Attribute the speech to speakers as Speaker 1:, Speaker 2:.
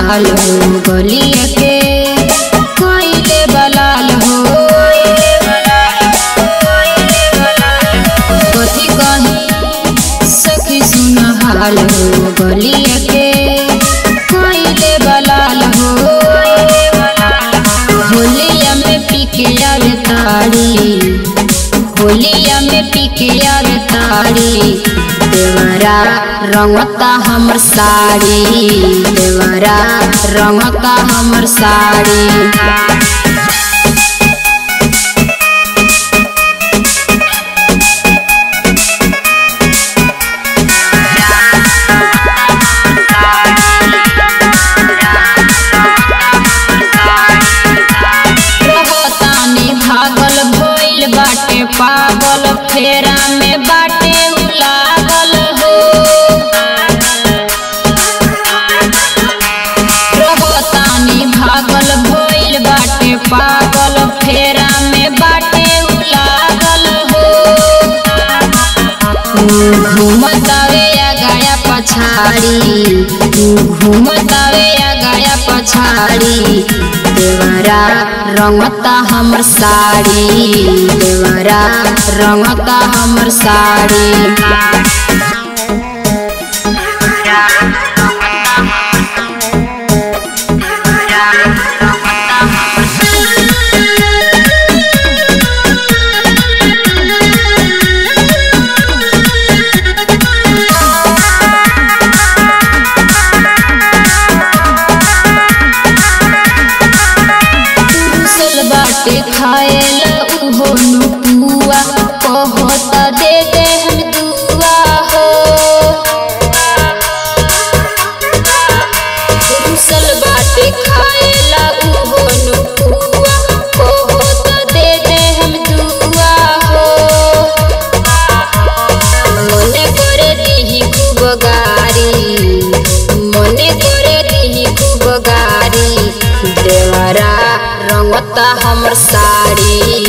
Speaker 1: हाल हो गलिया के कोइले बलाल हो। कथी कही सखी सुन हाल हो गलिया के कोइले बलाल हो। होलिया में पीके आवे ताड़ी, होलिया में पीके आवे ताड़ी। देवरा रंगता हमर साड़ी, देवरा रंगता हमर साड़ी। बाटे पागल फेरा में बाटे लागल हो। रहतानी भागल भइल बाटे पागल फेरा में बाटे लागल हो। घूमतावे या गाया पछाड़ी, घूमतावे या गाया पछाड़ी। देवरा रंगता हमर साड़ी, देवरा रंगता हमर साड़ी। खाएला उहो नुपुआ कहता दे दे हम दुआ हो। रुसल बाटे खाएला उहो नुपुआ कहता दे दे हम दुआ हो। मने करे दीही खूब गारी, मने करे दीही खूब गारी। देवरा रंगता हमर साड़ी,